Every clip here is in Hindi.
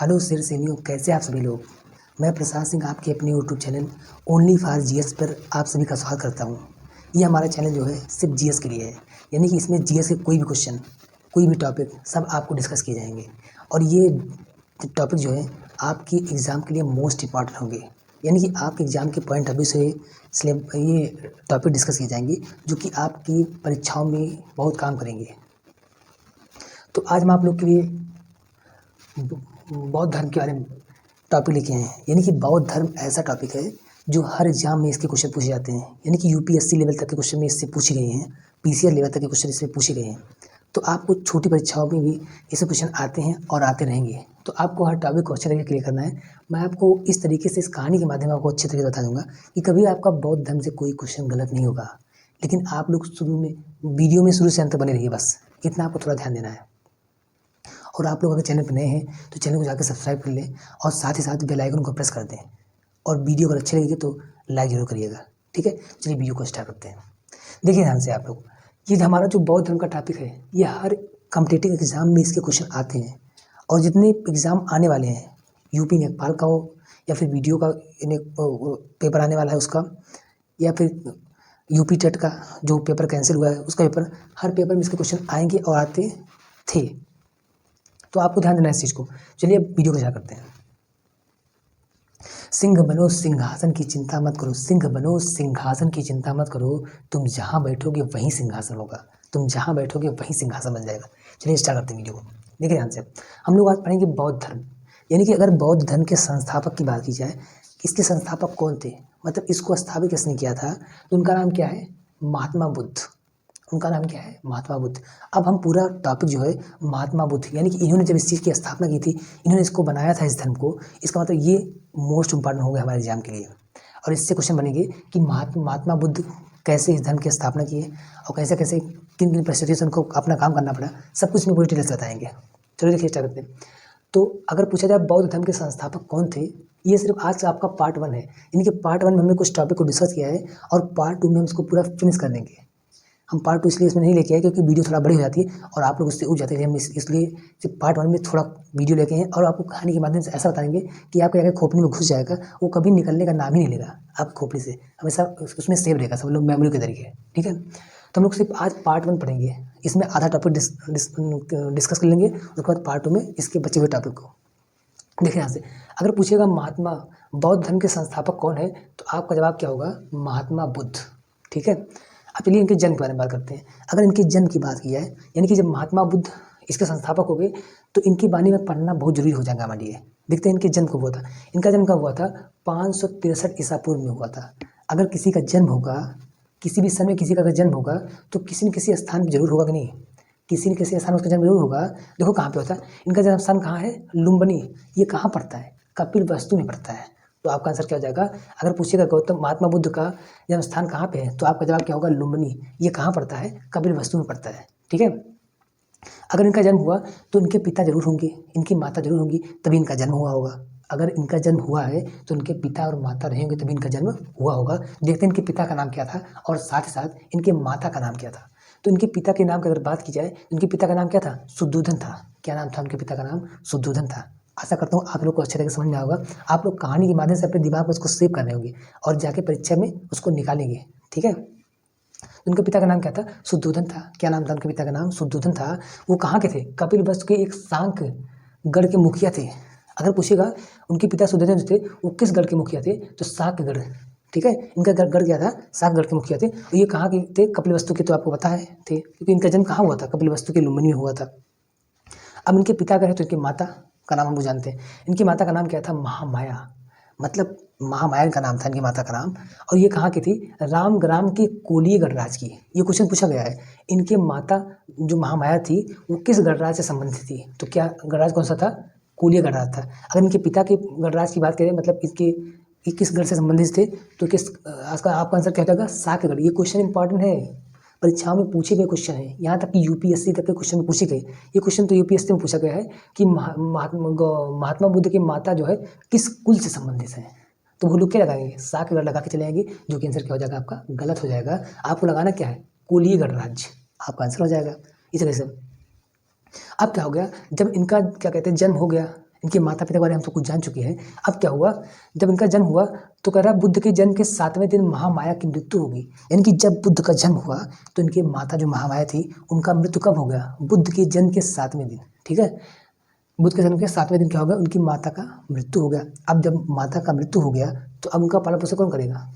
हेलो सिर सीनियो, कैसे आप सभी लोग। मैं प्रसाद सिंह आपके अपने YouTube channel only for GS पर आप सभी का स्वागत करता हूं। ये हमारा चैनल जो है सिर्फ जीएस के लिए है, यानी कि इसमें जीएस के कोई भी क्वेश्चन, कोई भी टॉपिक सब आपको डिस्कस किए जाएंगे। और ये टॉपिक जो है आपकी एग्ज़ाम के लिए मोस्ट इम्पॉर्टेंट होंगे, यानी कि आपके एग्ज़ाम के पॉइंट ऑफ व्यू से ये टॉपिक डिस्कस किए जाएंगे जो कि आपकी परीक्षाओं में बहुत काम करेंगे। तो आज हम आप लोग के लिए बौद्ध धर्म के बारे में टॉपिक लेके आए हैं, यानी कि बौद्ध धर्म ऐसा टॉपिक है जो हर एग्जाम में इसके क्वेश्चन पूछे जाते हैं, यानी कि यूपीएससी लेवल तक के क्वेश्चन में इससे पूछे गए हैं, पीसीआर लेवल तक के क्वेश्चन इसमें पूछे गए हैं। तो आपको छोटी परीक्षाओं में भी ऐसे क्वेश्चन आते हैं और आते रहेंगे। तो आपको हर टॉपिक को अच्छे तरीके क्लियर करना है। मैं आपको इस तरीके से इस कहानी के माध्यम में आपको अच्छे तरीके से बता दूंगा कि कभी आपका बौद्ध धर्म से कोई क्वेश्चन गलत नहीं होगा। लेकिन आप लोग शुरू में वीडियो में शुरू से अंत बने रहिए, बस इतना आपको थोड़ा ध्यान देना है। और आप लोग अगर चैनल पर नए हैं तो चैनल को जाकर सब्सक्राइब कर लें और साथ ही साथ बेल आइकन को प्रेस कर दें। और वीडियो अगर अच्छी लगेगी तो लाइक जरूर करिएगा, ठीक है। चलिए वीडियो को स्टार्ट करते हैं। देखिए ध्यान से आप लोग, ये हमारा जो बौद्ध धर्म का टॉपिक है, ये हर कॉम्पिटिटिव एग्जाम में इसके क्वेश्चन आते हैं। और जितने एग्ज़ाम आने वाले हैं, यूपी नेपाल का हो या फिर वीडियो का पेपर आने वाला है उसका, या फिर यूपी टेट का जो पेपर कैंसिल हुआ है उसका पेपर, हर पेपर में इसके क्वेश्चन आएंगे और आते थे। तो आपको ध्यान देना है इस चीज़ को। चलिए अब वीडियो को स्टार्ट करते हैं। सिंह बनो सिंहासन की चिंता मत करो, सिंह बनो सिंहासन की चिंता मत करो, तुम जहाँ बैठोगे वहीं सिंहासन होगा, तुम जहाँ बैठोगे वहीं सिंहासन बन जाएगा। चलिए स्टार्ट करते हैं वीडियो को। देखिए ध्यान से, हम लोग आज पढ़ेंगे बौद्ध धर्म, यानी कि अगर बौद्ध धर्म के संस्थापक की बात की जाए, इसके संस्थापक कौन थे, मतलब इसको स्थापित किसने किया था, तो उनका नाम क्या है, महात्मा बुद्ध। उनका नाम क्या है, महात्मा बुद्ध। अब हम पूरा टॉपिक जो है महात्मा बुद्ध, यानी कि इन्होंने जब इस चीज़ की स्थापना की थी, इन्होंने इसको बनाया था इस धर्म को, इसका मतलब ये मोस्ट इम्पॉर्टेंट हो गया हमारे एग्जाम के लिए। और इससे क्वेश्चन बनेंगे कि महात्मा बुद्ध कैसे इस धर्म की स्थापना किए और कैसे कैसे किन किन परिस्थितियों से उनको अपना काम करना पड़ा, सब कुछ में पूरी डिटेल्स बताएंगे। चलो देखिए स्टार्ट करते हैं। तो अगर पूछा जाए बौद्ध धर्म के संस्थापक कौन थे, ये सिर्फ आज आपका पार्ट 1 है, यानी कि पार्ट 1 में हमने कुछ टॉपिक को डिस्कस किया है और पार्ट 2 में हम इसको पूरा फिनिश कर देंगे। हम पार्ट 2 इसलिए इसमें नहीं लेके आए क्योंकि वीडियो थोड़ा बड़ी हो जाती है और आप लोग उससे उब जाते हैं। हम इसलिए सिर्फ पार्ट 1 में थोड़ा वीडियो लेके हैं और आपको कहानी के माध्यम से ऐसा बताएंगे कि आपके जाकर खोपड़ी में घुस जाएगा, वो कभी निकलने का नाम ही नहीं लेगा। आप खोपड़ी से हमेशा उसमें सेव रहेगा, सब लोग मेमोरी के तरीके, ठीक है। तो हम लोग सिर्फ आज पार्ट 1 पढ़ेंगे, इसमें आधा टॉपिक डिस्कस कर लेंगे, उसके बाद पार्ट 2 में इसके बचे हुए टॉपिक को। देखिए यहाँ से अगर पूछेगा महात्मा बौद्ध धर्म के संस्थापक कौन है, तो आपका जवाब क्या होगा, महात्मा बुद्ध, ठीक है। अब चलिए इनके जन्म के बारे में बात करते हैं। अगर इनके जन्म की बात की जाए, यानी कि जब महात्मा बुद्ध इसके संस्थापक हो गए तो इनकी वाणी में पढ़ना बहुत जरूरी हो जाएगा हमारे लिए। देखते हैं इनके जन्म कब हुआ था। इनका जन्म कब हुआ था, 563 ईसा पूर्व में हुआ था। अगर किसी का जन्म होगा, किसी भी समय किसी का अगर जन्म होगा तो किसी न किसी स्थान पर जरूर होगा कि नहीं, किसी न किसी स्थान में उसका जन्म जरूर होगा। देखो कहाँ पे होता है इनका जन्म स्थान, कहाँ है, लुम्बिनी। ये कहाँ पड़ता है, कपिलवस्तु में पड़ता है। तो आपका आंसर क्या हो जाएगा, अगर पूछिएगा गौतम महात्मा बुद्ध का जन्म स्थान कहाँ पे है, तो आपका जवाब क्या होगा, लुम्बिनी। ये कहाँ पड़ता है, कपिलवस्तु में पड़ता है, ठीक है। अगर इनका जन्म हुआ तो इनके पिता जरूर होंगे, इनकी माता जरूर होंगी, तभी इनका जन्म हुआ होगा। अगर इनका जन्म हुआ है तो इनके पिता और माता रहेंगे तभी इनका जन्म हुआ होगा। देखते हैं इनके पिता का नाम क्या था और साथ ही साथ इनके माता का नाम क्या था। तो इनके पिता के नाम की अगर बात की जाए, इनके पिता का नाम क्या था, शुद्धोधन था। क्या नाम था उनके पिता का नाम, शुद्धोधन था। आशा करता हूँ आप लोग को अच्छे तरीके से समझ में आएगा। आप लोग कहानी के माध्यम से अपने दिमाग में उसको सेव कर रहे होंगे और जाके परीक्षा में उसको निकालेंगे, ठीक है। उनके पिता का नाम क्या था, शुद्धोधन था। क्या नाम था उनके पिता का नाम, शुद्धोधन था। वो कहाँ के थे, कपिलवस्तु के एक शांक गढ़ के मुखिया थे। अगर पूछेगा उनके पिता शुद्धोधन जो थे वो किस गढ़ के मुखिया थे, तो शाकगढ़, ठीक है। इनका गढ़ क्या था, शाकगढ़ के मुखिया थे। और ये कहाँ के थे, कपिलवस्तु के, तो आपको पता है थे क्योंकि इनका जन्म कहाँ हुआ था, कपिलवस्तु के लुम्बिनी में हुआ था। अब इनके पिता का है तो इनकी माता का नाम हम लोग जानते हैं। इनकी माता का नाम क्या था, महामाया, मतलब महामाया का नाम था इनकी माता का नाम। और ये कहाँ की थी, रामग्राम के कोलीय गणराज की। ये क्वेश्चन पूछा गया है, इनके माता जो महामाया थी वो किस गणराज से संबंधित थी, तो क्या गणराज कौन सा था, कोलीय गणराज था। अगर इनके पिता के गणराज की बात करें, मतलब ये किस गढ़ से संबंधित थे, तो आपका आंसर क्या होगा, शाकगढ़। ये क्वेश्चन इंपॉर्टेंट है, परीक्षाओं में पूछे गए क्वेश्चन है, यहाँ तक कि यूपीएससी तक के क्वेश्चन में पूछे गए। ये क्वेश्चन तो यूपीएससी में पूछा गया है कि महात्मा बुद्ध की माता जो है किस कुल से संबंधित है। तो वो लोग क्या लगाएंगे, शाकगढ़ लगा के चले आएंगे, जो कि आंसर क्या हो जाएगा आपका, गलत हो जाएगा। आपको लगाना क्या है, कोलीय गणराज्य, आपका आंसर हो जाएगा इस तरह से। अब क्या हो गया, जब इनका क्या कहते हैं जन्म हो गया, इनके माता पिता के बारे में हम तो कुछ जान चुके हैं। अब क्या हुआ, जब इनका जन्म हुआ तो कह रहा बुद्ध के जन्म के 7वें दिन महामाया की मृत्यु हो गई। यानी कि जब बुद्ध का जन्म हुआ तो इनकी माता जो महामाया थी उनका मृत्यु कब हो गया, बुद्ध के जन्म के 7वें दिन। ठीक है, बुद्ध के जन्म के 7वें दिन क्या हो गया, उनकी माता का मृत्यु हो गया। अब जब माता का मृत्यु हो गया तो अब उनका पालन पोषण कौन करेगा,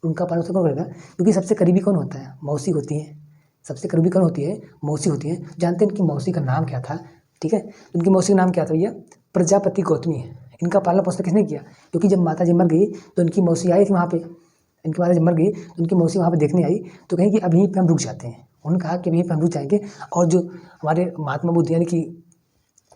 उनका पालन पोषण कौन करेगा, क्योंकि सबसे करीबी कौन होता है, मौसी होती है। सबसे करीबी कौन होती है, मौसी होती है। जानते हैं इनकी मौसी का नाम क्या था, ठीक है, इनकी मौसी का नाम क्या था भैया, प्रजापति गौतमी। इनका पालन पोषण किसने किया, क्योंकि जब माता जी मर गई तो इनकी मौसी आई थी वहाँ पे, इनकी माता जब मर गई तो इनकी मौसी वहाँ पे देखने आई तो कहीं कि अभी यहीं पे हम रुक जाते हैं। उन्होंने कहा कि अभी यहीं पे हम रुक जाएंगे और जो हमारे महात्मा बुद्ध यानी कि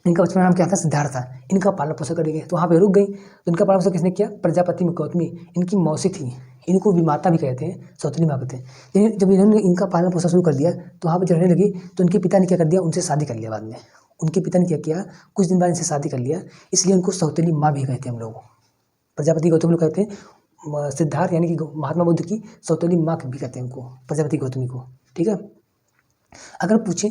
इनका बचपन नाम क्या था, सिद्धार्थ था, इनका पालन पोषण करेंगे। तो वहाँ पे रुक गई। तो इनका पालन पोषण किसने किया, प्रजापति गौतमी, इनकी मौसी थी। इनको विमाता भी कहते हैं, सौतेली माँ कहते हैं। जब इन्होंने इनका पालन पोषण शुरू कर दिया तो वहाँ पर जब रहने लगी तो उनके पिता ने क्या कर दिया, उनसे शादी कर लिया। बाद में उनके पिता ने क्या किया, कुछ दिन बाद इनसे शादी कर लिया, इसलिए उनको सौतेली माँ भी कहते हैं हम लोग। प्रजापति गौतम लोग कहते हैं सिद्धार्थ यानी कि महात्मा बुद्ध की सौतेली माँ भी कहते हैं उनको, प्रजापति गौतमी को। ठीक है, अगर पूछे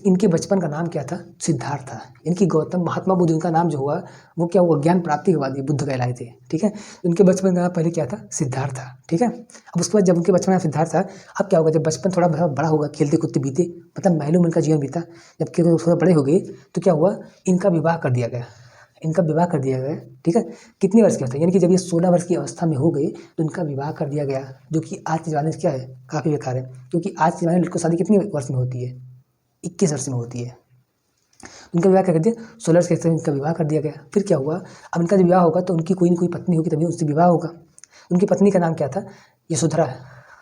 इनके बचपन का नाम क्या था, सिद्धार्थ था। यानी कि गौतम महात्मा बुद्ध उनका नाम जो हुआ वो क्या हुआ, ज्ञान प्राप्ति के बाद ये बुद्ध कहलाए थे। ठीक है, तो उनके बचपन का नाम पहले क्या था, सिद्धार्थ था। ठीक है, अब उसके बाद जब उनके बचपन में सिद्धार्थ था, अब क्या होगा, जब बचपन थोड़ा बड़ा होगा, खेलते कूदते बीते, मतलब महलों में इनका जीवन बीता। जब थोड़ा बड़े हो गए तो क्या हुआ, इनका विवाह कर दिया गया, इनका विवाह कर दिया गया। ठीक है, कितने वर्ष के होते हैं, यानी कि जब ये 16 वर्ष की अवस्था में हो गए तो इनका विवाह कर दिया गया, जो कि आज के ज़माने से क्या है, काफ़ी बेकार है। क्योंकि आज के ज़माने में लड़कों शादी कितने वर्ष में होती है, 21 वर्ष में होती है। उनका विवाह क्या कर दिया, 16 वर्ष के इनका विवाह कर दिया गया। फिर क्या हुआ, अब इनका जब विवाह होगा तो उनकी कोई ना कोई पत्नी होगी, तभी उससे विवाह होगा। उनकी पत्नी का नाम क्या था, यशोधरा।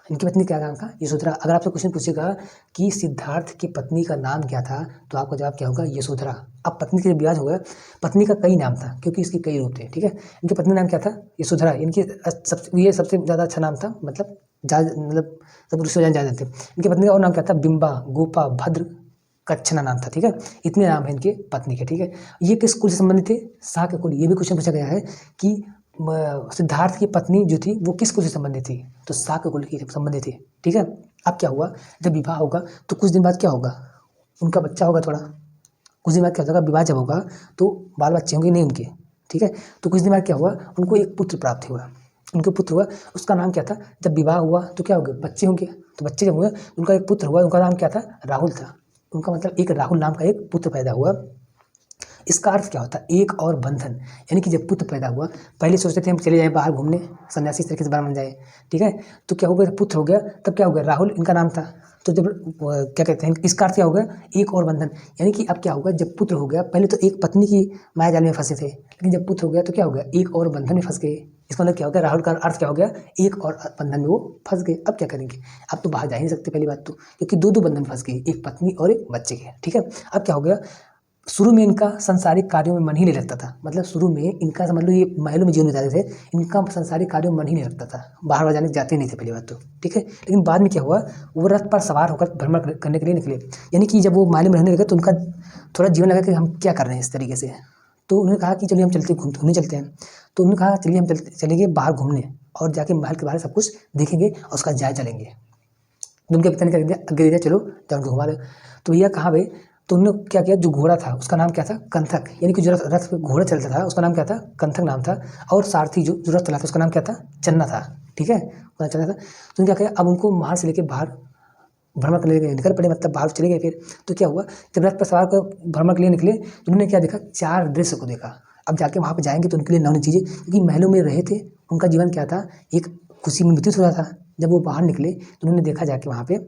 इनकी पत्नी क्या नाम था, यशोधरा। अगर आपसे क्वेश्चन पूछेगा कि सिद्धार्थ की पत्नी का नाम क्या था तो आपका जवाब क्या होगा, यशोधरा। अब पत्नी का जब विवाह हो गया, पत्नी का कई नाम था क्योंकि इसके कई रूप थे। ठीक है, इनकी पत्नी नाम क्या था, यशोधरा। इनकी ये सबसे ज़्यादा अच्छा नाम था, मतलब सब ऋषि जान जाते थे। इनकी पत्नी का और नाम क्या था, बिंबा, गोपा, भद्र, कच्छना नाम था। ठीक है, इतने नाम है इनके पत्नी के। ठीक है, ये किस कुल से संबंधित थे, शाक कुल। ये भी क्वेश्चन पूछा गया है कि सिद्धार्थ की पत्नी जो थी वो किस कुल से संबंधित थी, तो शाक कुल की संबंधित थी। ठीक है, अब क्या हुआ, जब विवाह होगा तो कुछ दिन बाद क्या होगा, उनका बच्चा होगा। थोड़ा कुछ दिन बाद क्या होगा, विवाह जब होगा तो बाल बच्चे होंगे नहीं उनके। ठीक है, तो कुछ दिन बाद क्या हुआ, उनको एक पुत्र प्राप्त हुआ, उनके पुत्र हुआ, उसका नाम क्या था। जब विवाह हुआ तो क्या हो गया, बच्चे होंगे, तो बच्चे जब हुए उनका एक पुत्र हुआ, उनका नाम क्या था, राहुल था। उनका मतलब एक राहुल नाम का एक पुत्र पैदा हुआ। इसका अर्थ क्या होता है, एक और बंधन। यानी कि जब पुत्र पैदा हुआ, पहले सोचते थे हम चले जाए बाहर घूमने, सन्यासी तरीके से बाहर बन जाए। ठीक है, तो क्या हो गया, पुत्र हो गया, तब क्या हो गया, राहुल इनका नाम था। तो जब क्या कहते हैं, इसका अर्थ क्या हो गया, एक और बंधन। यानी कि अब क्या होगा, जब पुत्र हो गया, पहले तो एक पत्नी की माया जाल में फंसे थे, लेकिन जब पुत्र हो गया तो क्या हो गया, एक और बंधन में फंस गए। इसका मतलब क्या हो गया, राहुल का अर्थ क्या हो गया, एक और बंधन में वो फंस गए। अब क्या करेंगे, अब तो बाहर जा ही नहीं सकते पहली बात तो, क्योंकि दो बंधन फंस गए, एक पत्नी और एक बच्चे के। ठीक है, अब क्या हो गया, शुरू में इनका सांसारिक कार्यों में मन ही नहीं लगता था। मतलब शुरू में इनका समझ लो, ये महलों में जीवन बिताते थे, इनका सांसारिक कार्यों में मन ही नहीं लगता था, बाहर जाने जाते नहीं थे पहली बात तो। ठीक है, लेकिन बाद में क्या हुआ, वो रथ पर सवार होकर भ्रमण करने के लिए निकले। यानी कि जब वो महल में रहने लगे तो उनका थोड़ा जीवन लगा कि हम क्या कर रहे हैं इस तरीके से। तो उन्होंने कहा कि चलिए हम घूमने चलते हैं। तो उन्होंने कहा चलिए हम चलेंगे बाहर घूमने और जाके महल के बाहर सब कुछ देखेंगे और उसका जायजा लेंगे। तो उनके पिता ने कह दिया, आगे दिया, चलो जाओ घुमा रहे। तो भैया कहाँ गए, तो उन्होंने क्या किया, जो घोड़ा था उसका नाम क्या था, कंथक। यानी कि जो रथ पे घोड़ा चलता था उसका नाम क्या था, कंथक नाम था। और सारथी जो रथ चला था उसका नाम क्या था, चन्ना था। ठीक है, चन्ना था। तो क्या किया, अब उनको महल से लेके बाहर भ्रमण करने के लिए निकल पड़े, मतलब बाहर चले गए। फिर तो क्या हुआ, जब रथ पर सवार कर भ्रमण के लिए निकले तो उन्होंने क्या देखा, 4 दृश्य को देखा। अब जाके वहाँ पे जाएंगे तो उनके लिए नई चीज़ें, क्योंकि महलों में रहे थे, उनका जीवन क्या था, एक खुशी में व्यतीत हो रहा था। जब वो बाहर निकले तो उन्होंने देखा जाके वहाँ पे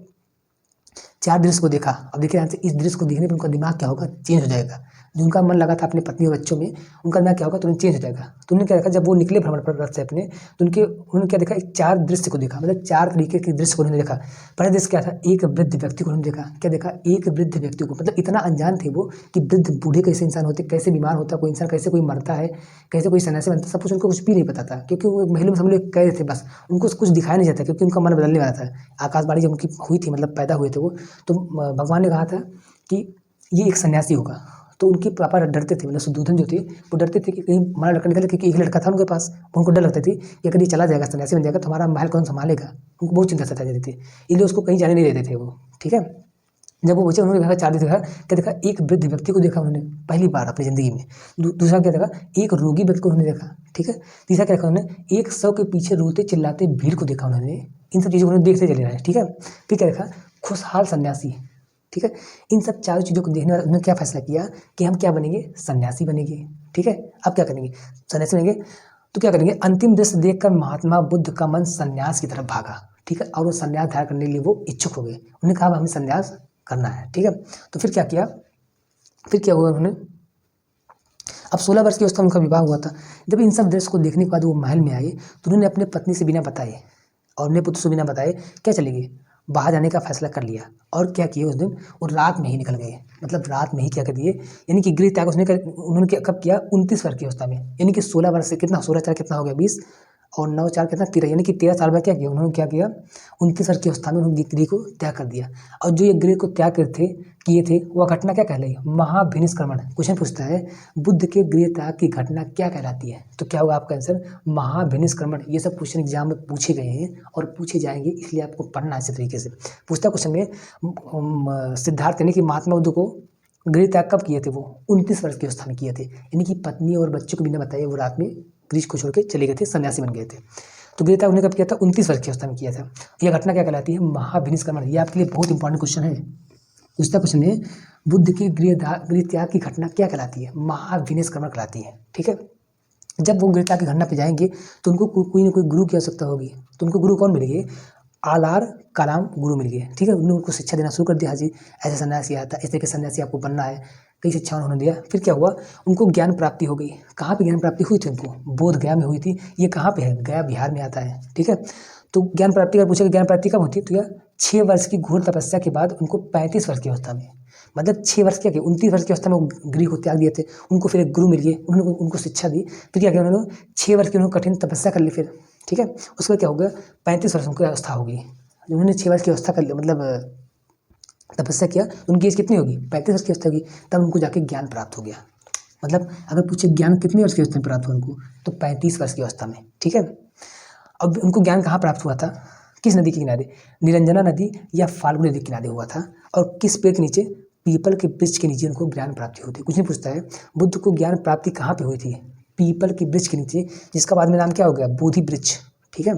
4 दृश्य को देखा। अब देखिए यहाँ से इस दृश्य को देखने पर उनका दिमाग क्या होगा, चेंज हो जाएगा। जो उनका मन लगा था अपनी पत्नी और बच्चों में, उनका दिमाग क्या होगा, तुरंत चेंज हो जाएगा। तो उन्होंने क्या देखा, जब वो निकले भ्रमण पर रथ से अपने, तो उन्होंने क्या देखा, 4 दृश्य को देखा। मतलब 4 तरीके के दृश्य को उन्होंने देखा। पहला दृश्य क्या था, एक वृद्ध व्यक्ति को उन्होंने देखा। क्या देखा, एक वृद्ध व्यक्ति को। मतलब इतना अनजान थे वो कि वृद्ध बूढ़े कैसे इंसान होते, कैसे बीमार होता कोई इंसान, कैसे कोई मरता है, कैसे कोई सन्यासी बनता, सब कुछ उनको कुछ भी नहीं पता था। क्योंकि वो महलों में सब लोग कैद थे, बस उनको कुछ दिखाया नहीं जाता, क्योंकि उनका मन बदलने वाला था। आकाशवाणी जब उनकी हुई थी, मतलब पैदा हुए थे वो, तो भगवान ने कहा था कि ये एक सन्यासी होगा। तो उनके पापा डरते थे, मतलब शुद्धोधन जो थे वो डरते थे कि कहीं हमारा लड़का निकले, क्योंकि एक लड़का था उनके पास। उनको डर लगता थी कि अगर ये चला जाएगा, सन्यासी बन जाएगा, तो हमारा महल कौन संभालेगा। उनको बहुत चिंता सताई जाती थी, इसलिए उसको कहीं जाने नहीं देते थे वो। ठीक है, जब वो बचे उन्होंने देखा 4 दिन देखा, क्या देखा, एक वृद्ध व्यक्ति को देखा उन्होंने पहली बार अपनी ज़िंदगी में। दूसरा क्या देखा, एक रोगी व्यक्ति को उन्होंने देखा, ठीक है। तीसरा क्या देखा उन्होंने, एक शव के पीछे रोते चिल्लाते भीड़ को देखा उन्होंने। इन सब चीज़ों को उन्होंने देखते चले रहे, ठीक है। फिर क्या देखा, खुशहाल सन्यासी, ठीक है। इन सब चारों चीज़ों को देखने वाले उन्होंने क्या फैसला किया कि हम क्या बनेंगे, सन्यासी बनेंगे, ठीक है। अब क्या करेंगे, सन्यासी बनेंगे। तो क्या करेंगे, अंतिम दृश्य देखकर महात्मा बुद्ध का मन सन्यास की तरफ भागा, ठीक है। और वो सन्यास धारण करने के लिए वो इच्छुक हो गए। उन्होंने कहा हमें सन्यास करना है, ठीक है। तो फिर क्या किया, फिर क्या हुआ उन्होंने, अब 16 वर्ष की अवस्था में उनका विवाह हुआ था। जब इन सब दृश्य को देखने के बाद वो महल में आए तो उन्होंने अपने पत्नी से बिना बताए और अपने पुत्र से बिना बताए क्या चले गए, बाहर जाने का फैसला कर लिया। और क्या किया उस दिन, वो रात में ही निकल गए, मतलब रात में ही क्या कर दिए, यानी कि गृह त्याग उन्होंने कब किया, 29 वर्ष की अवस्था में, यानी कि 16 वर्ष से कितना, 16 कितना हो गया 20 और 9 4 कितना 13, यानी कि 13 साल में क्या किया उन्होंने, क्या किया 29 वर्ष की अवस्था में उन्होंने गृह को त्याग कर दिया। और जो ये गृह को त्याग किए थे वह घटना क्या कहलाई, महाभिनिष्क्रमण। क्वेश्चन पूछता है बुद्ध के गृह त्याग की घटना क्या कहलाती है, तो क्या होगा आपका आंसर, महाभिनिष्क्रमण। ये सब क्वेश्चन एग्जाम में पूछे गए हैं और पूछे जाएंगे, इसलिए आपको पढ़ना है इसी तरीके से। पूछता क्वेश्चन में सिद्धार्थ यानी कि महात्मा बुद्ध को गृह त्याग कब किए थे, वो 29 वर्ष की अवस्था में किए थे, यानी कि पत्नी और बच्चों को बिना बताए वो रात में गृह को छोड़ के चले गए थे, सन्यासी बन गए थे। तो गृह त्याग उन्होंने कब किया था, 29 वर्ष की अवस्था में किया था। यह घटना क्या कहलाती है, महाभिनिष्क्रमण। ये आपके लिए बहुत इंपॉर्टेंट क्वेश्चन है। पूछता क्वेश्चन है बुद्ध की गृह त्याग की घटना क्या कहलाती है, महाभिनिष्क्रमण कहलाती है, ठीक है। जब वो गृह त्याग की घटना पे जाएंगे तो उनको कोई ना कोई गुरु की आवश्यकता होगी। तो उनको गुरु कौन मिल गए, आलार कलाम गुरु मिल गए, ठीक है। उन्होंने उनको शिक्षा देना शुरू कर दिया, हाजी ऐसे सन्यासी आता, इस तरह के सन्यासी आपको बनना है, कई शिक्षा उन्होंने दिया। फिर क्या हुआ, उनको ज्ञान प्राप्ति हो गई। कहाँ पे ज्ञान प्राप्ति हुई थी उनको, बोध गया में हुई थी। ये कहाँ पे है, गया बिहार में आता है, ठीक है। तो ज्ञान प्राप्ति का पूछेगा, ज्ञान प्राप्ति कब होती है, तो यह 6 वर्ष की घोर तपस्या के बाद उनको 35 वर्ष की अवस्था में, मतलब 6 वर्ष क्या किया, 29 वर्ष की अवस्था में वो गृह को त्याग दिए थे। उनको फिर एक गुरु मिल गए, उन्होंने उनको शिक्षा दी। फिर क्या किया उन्होंने, 6 वर्ष की उन्होंने कठिन तपस्या कर ली फिर, ठीक है। उसके बाद क्या हो गया, 35 वर्ष उनकी अवस्था होगी। उन्होंने 6 वर्ष की अवस्था कर लिया, मतलब तपस्या किया, उनकी एज कितनी होगी, 35 वर्ष की अवस्था होगी। तब उनको जाके ज्ञान प्राप्त हो गया। मतलब अगर पूछे ज्ञान कितनी वर्ष की अवस्था में प्राप्त हुआ उनको, तो 35 वर्ष की अवस्था में, ठीक है। अब उनको ज्ञान कहाँ प्राप्त हुआ था, किस नदी के किनारे, निरंजना नदी या फाल्गुनी नदी के किनारे हुआ था। और किस पेड़ के नीचे, पीपल के वृक्ष के नीचे उनको ज्ञान प्राप्ति हुई थी। कुछ नहीं पूछता है बुद्ध को ज्ञान प्राप्ति कहाँ पे हुई थी, पीपल के वृक्ष के नीचे, जिसका बाद में नाम क्या हो गया, बोधि वृक्ष, ठीक है।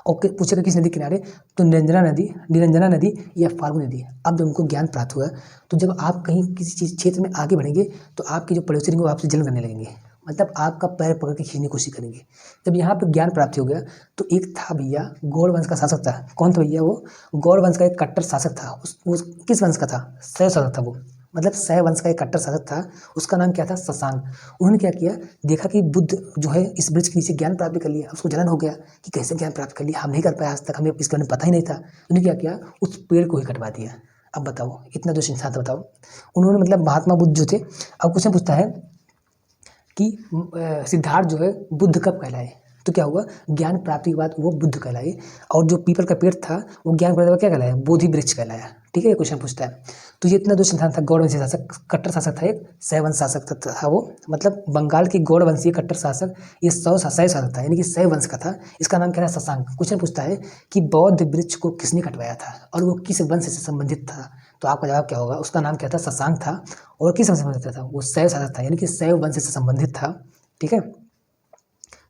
और पूछेगा किस नदी किनारे, तो निरंजना नदी या फाल्गुनी नदी। अब जब उनको ज्ञान प्राप्त हुआ तो जब आप कहीं किसी चीज़ क्षेत्र में आगे बढ़ेंगे तो आपके जो पड़ोसी रहेंगे वो आपसे जलन करने लगेंगे, मतलब आपका पैर पकड़ के खींचने की कोशिश करेंगे। जब यहाँ पे ज्ञान प्राप्त हो गया तो एक था भैया, गौड़ वंश का शासक था। कौन था भैया, वो गौड़ वंश का एक कट्टर शासक था। उस किस वंश का था, शैव शासक था वो, मतलब शैव वंश का एक कट्टर शासक था। उसका नाम क्या था, शशांक। उन्होंने क्या किया, देखा कि बुद्ध जो है इस वृक्ष के नीचे ज्ञान प्राप्त कर लिया। उसको जलन हो गया कि कैसे ज्ञान प्राप्त कर लिया, हम नहीं कर पाए आज तक, हमें इसके बारे में पता ही नहीं था। उन्होंने क्या किया, उस पेड़ को ही कटवा दिया। अब बताओ, इतना जो इंसान था, बताओ उन्होंने, मतलब महात्मा बुद्ध जो थे। अब क्वेश्चन पूछता है कि सिद्धार्थ जो है बुद्ध कब कहलाए, तो क्या हुआ, ज्ञान प्राप्ति के बाद वो बुद्ध कहलाए। और जो पीपल का पेड़ था वो ज्ञान प्राप्ति के बाद क्या कहलाया, बोधि वृक्ष कहलाया, ठीक है। ये क्वेश्चन पूछता है। तो ये इतना जो इंसान था, गौड़ वंशीय शासक, कट्टर शासक था, एक शैव वंश शासक था वो, मतलब बंगाल की गौड़ वंशीय कट्टर शासक, ये शैव शासक था, यानी कि शैव वंश का था। इसका नाम क्या है, शशांक। क्वेश्चन पूछता है कि बौद्ध वृक्ष को किसने कटवाया था और वो किस वंश से संबंधित था, तो आपका जवाब क्या होगा, उसका नाम क्या था, शशांक था। और किस वंश से संबंधित था, वो शैव शासक था, यानी कि शैव वंश से संबंधित था, ठीक है।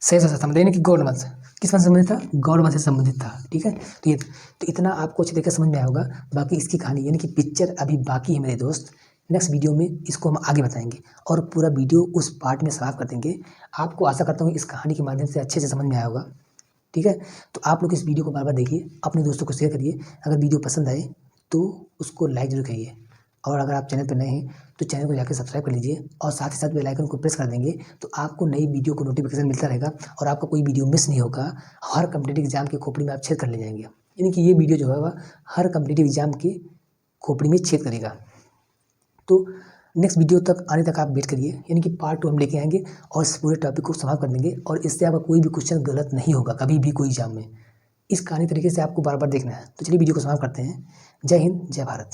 शैव शासक था, मतलब यानी कि गौड़ वंश, किस वंश से संबंधित था, गौड़ वंश से संबंधित था, ठीक है। तो इतना आपको अच्छी तरीके से समझ में आया होगा। बाकी इसकी कहानी यानी कि पिक्चर अभी बाकी है मेरे दोस्त, नेक्स्ट वीडियो में इसको हम आगे बताएंगे और पूरा वीडियो उस पार्ट में समाप्त कर देंगे। आपको आशा करता हूँ इस कहानी के माध्यम से अच्छे से समझ में आया होगा, ठीक है। तो आप लोग इस वीडियो को बार बार देखिए, अपने दोस्तों को शेयर करिए। अगर वीडियो पसंद आए तो उसको लाइक जरूर करिए, और अगर आप चैनल पर नए हैं तो चैनल को जाकर सब्सक्राइब कर लीजिए और साथ ही साथ बेल आइकन को प्रेस कर देंगे, तो आपको नई वीडियो को नोटिफिकेशन मिलता रहेगा और आपका कोई वीडियो मिस नहीं होगा। हर कॉम्पिटिटिव एग्जाम की खोपड़ी में आप छेद कर ले जाएंगे, यानी कि ये वीडियो जो है हर कॉम्पिटिटिव एग्जाम की खोपड़ी में छेद करेगा। तो नेक्स्ट वीडियो तक आने तक आप वेट करिए, यानी कि पार्ट 2 हम लेके आएंगे और इस पूरे टॉपिक को समाप्त कर देंगे, और इससे आपका कोई भी क्वेश्चन गलत नहीं होगा कभी भी कोई एग्जाम में। इस कहानी तरीके से आपको बार बार देखना है। तो चलिए वीडियो को समाप्त करते हैं। जय हिंद, जय भारत।